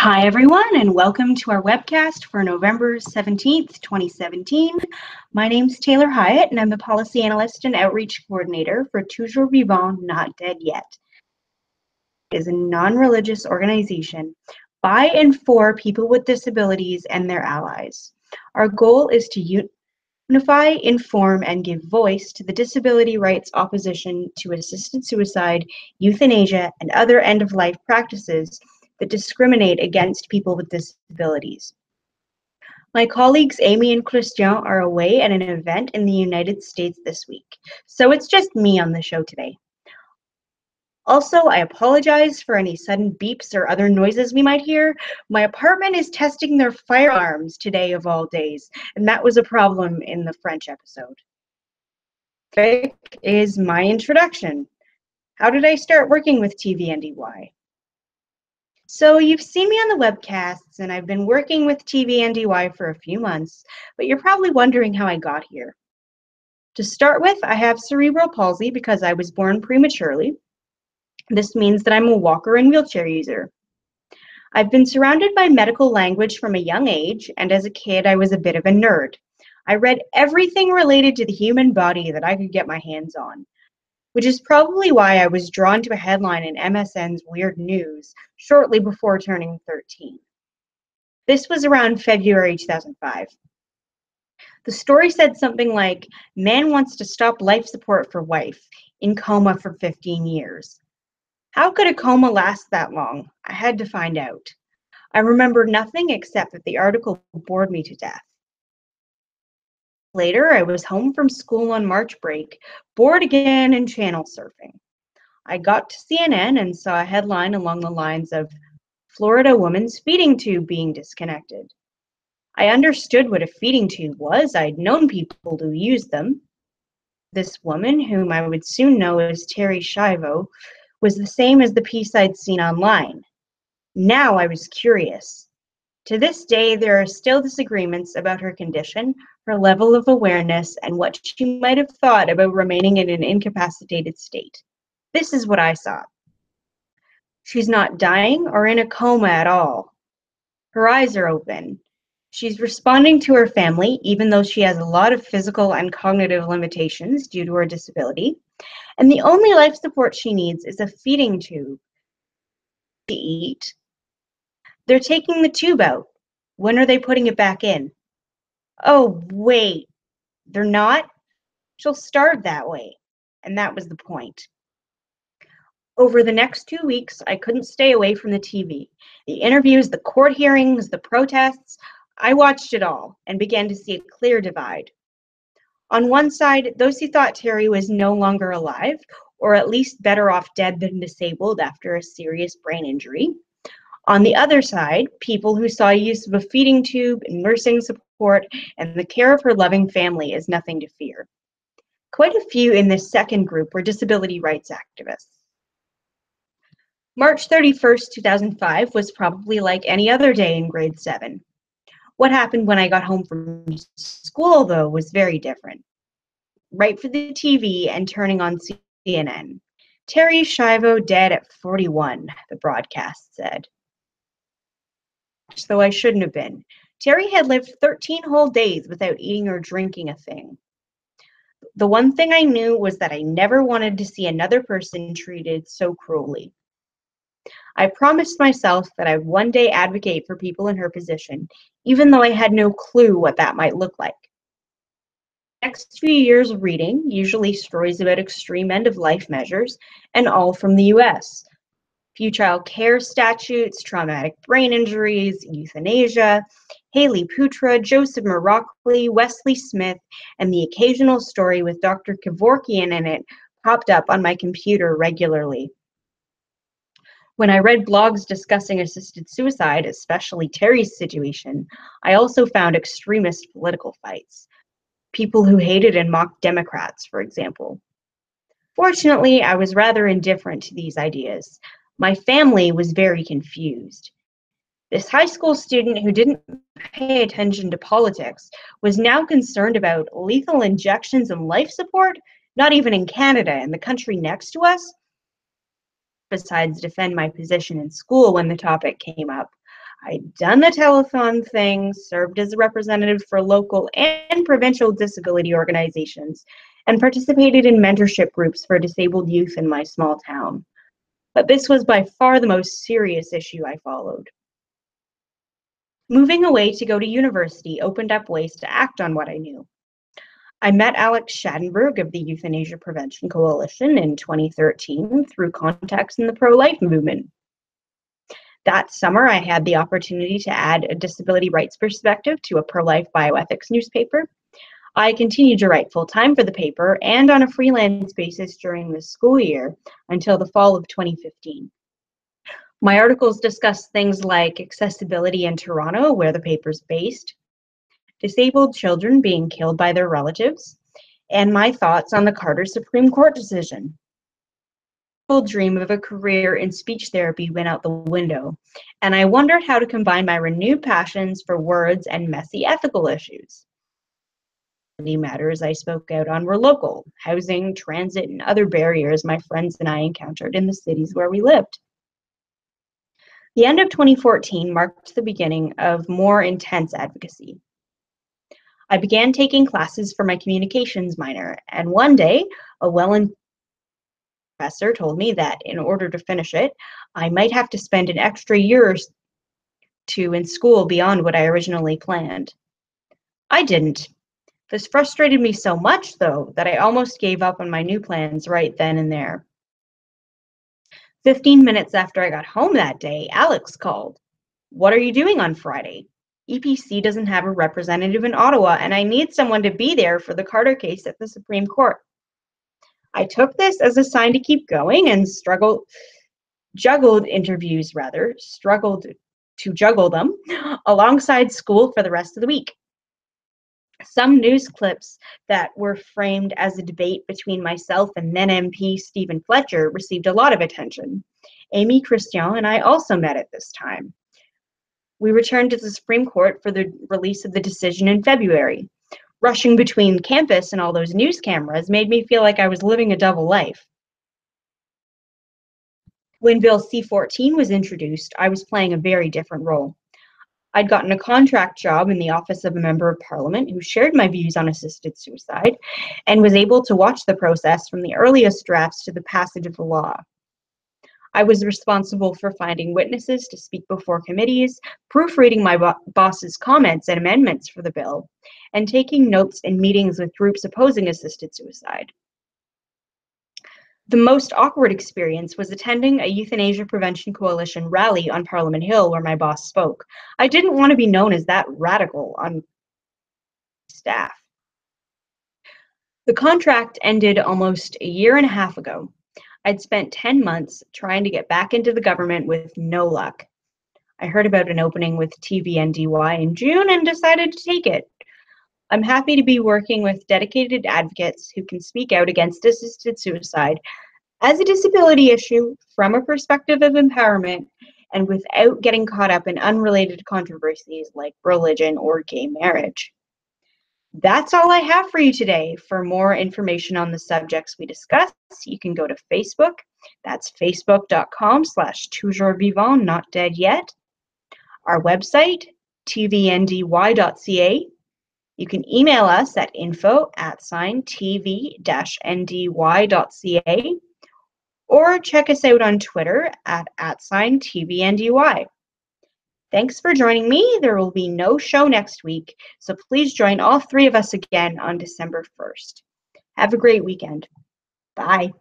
Hi, everyone, and welcome to our webcast for November 17th, 2017. My name's Taylor Hyatt, and I'm the Policy Analyst and Outreach Coordinator for Toujours Vivant, Not Dead Yet. It is a non-religious organization by and for people with disabilities and their allies. Our goal is to unify, inform, and give voice to the disability rights opposition to assisted suicide, euthanasia, and other end-of-life practices that discriminate against people with disabilities. My colleagues Amy and Christian are away at an event in the United States this week, so it's just me on the show today. Also, I apologize for any sudden beeps or other noises we might hear. My apartment is testing their fire alarms today of all days, and that was a problem in the French episode. This is my introduction. How did I start working with TVNDY? So you've seen me on the webcasts, and I've been working with TVNDY for a few months, but you're probably wondering how I got here. To start with, I have cerebral palsy because I was born prematurely. This means that I'm a walker and wheelchair user. I've been surrounded by medical language from a young age, and as a kid, I was a bit of a nerd. I read everything related to the human body that I could get my hands on, which is probably why I was drawn to a headline in MSN's Weird News shortly before turning 13. This was around February 2005. The story said something like, "Man wants to stop life support for wife, in coma for 15 years. How could a coma last that long? I had to find out. I remember nothing except that the article bored me to death. Later, I was home from school on March break, bored again and channel surfing. I got to CNN and saw a headline along the lines of Florida woman's feeding tube being disconnected. I understood what a feeding tube was. I'd known people who used them. This woman, whom I would soon know as Terry Schiavo, was the same as the piece I'd seen online. Now I was curious. To this day, there are still disagreements about her condition, her level of awareness, and what she might have thought about remaining in an incapacitated state. This is what I saw. She's not dying or in a coma at all. Her eyes are open. She's responding to her family, even though she has a lot of physical and cognitive limitations due to her disability, and the only life support she needs is a feeding tube to eat. They're taking the tube out. When are they putting it back in? Oh, wait, they're not? She'll starve that way. And that was the point. Over the next 2 weeks, I couldn't stay away from the TV. The interviews, the court hearings, the protests, I watched it all and began to see a clear divide. On one side, those who thought Terry was no longer alive, or at least better off dead than disabled after a serious brain injury. On the other side, people who saw use of a feeding tube, nursing support, and the care of her loving family as nothing to fear. Quite a few in this second group were disability rights activists. March 31st, 2005 was probably like any other day in grade 7. What happened when I got home from school, though, was very different. Right for the TV and turning on CNN. Terry Schiavo dead at 41, the broadcast said. Though I shouldn't have been. Terry had lived 13 whole days without eating or drinking a thing. The one thing I knew was that I never wanted to see another person treated so cruelly. I promised myself that I would one day advocate for people in her position, even though I had no clue what that might look like. Next few years of reading, usually stories about extreme end-of-life measures, and all from the US. Few child care statutes, traumatic brain injuries, euthanasia, Haley Putra, Joseph Marockley, Wesley Smith, and the occasional story with Dr. Kevorkian in it popped up on my computer regularly. When I read blogs discussing assisted suicide, especially Terry's situation, I also found extremist political fights. People who hated and mocked Democrats, for example. Fortunately, I was rather indifferent to these ideas. My family was very confused. This high school student who didn't pay attention to politics was now concerned about lethal injections and life support, not even in Canada, in the country next to us. Besides defend my position in school when the topic came up, I'd done the telethon thing, served as a representative for local and provincial disability organizations, and participated in mentorship groups for disabled youth in my small town. But this was by far the most serious issue I followed. Moving away to go to university opened up ways to act on what I knew. I met Alex Schadenberg of the Euthanasia Prevention Coalition in 2013 through contacts in the pro-life movement. That summer, I had the opportunity to add a disability rights perspective to a pro-life bioethics newspaper. I continued to write full-time for the paper and on a freelance basis during the school year until the fall of 2015. My articles discuss things like accessibility in Toronto, where the paper's based, disabled children being killed by their relatives, and my thoughts on the Carter Supreme Court decision. The dream of a career in speech therapy went out the window, and I wondered how to combine my renewed passions for words and messy ethical issues. The matters I spoke out on were local, housing, transit, and other barriers my friends and I encountered in the cities where we lived. The end of 2014 marked the beginning of more intense advocacy. I began taking classes for my communications minor, and one day, a well-informed professor told me that in order to finish it, I might have to spend an extra year or two in school beyond what I originally planned. I didn't. This frustrated me so much, though, that I almost gave up on my new plans right then and there. 15 minutes after I got home that day, Alex called. "What are you doing on Friday? EPC doesn't have a representative in Ottawa, and I need someone to be there for the Carter case at the Supreme Court." I took this as a sign to keep going and struggled to juggle them alongside school for the rest of the week. Some news clips that were framed as a debate between myself and then MP Stephen Fletcher received a lot of attention. Amy Christian and I also met at this time. We returned to the Supreme Court for the release of the decision in February. Rushing between campus and all those news cameras made me feel like I was living a double life. When Bill C-14 was introduced, I was playing a very different role. I'd gotten a contract job in the office of a member of parliament who shared my views on assisted suicide and was able to watch the process from the earliest drafts to the passage of the law. I was responsible for finding witnesses to speak before committees, proofreading my boss's comments and amendments for the bill, and taking notes in meetings with groups opposing assisted suicide. The most awkward experience was attending a Euthanasia Prevention Coalition rally on Parliament Hill where my boss spoke. I didn't want to be known as that radical on staff. The contract ended almost a year and a half ago. I'd spent 10 months trying to get back into the government with no luck. I heard about an opening with TVNDY in June and decided to take it. I'm happy to be working with dedicated advocates who can speak out against assisted suicide as a disability issue from a perspective of empowerment and without getting caught up in unrelated controversies like religion or gay marriage. That's all I have for you today. For more information on the subjects we discuss, you can go to Facebook. That's facebook.com/toujourvivant, not dead yet. Our website, tvndy.ca. You can email us at info@tv-ndy.ca or check us out on Twitter at @TVNDY. Thanks for joining me. There will be no show next week, so please join all three of us again on December 1st. Have a great weekend. Bye.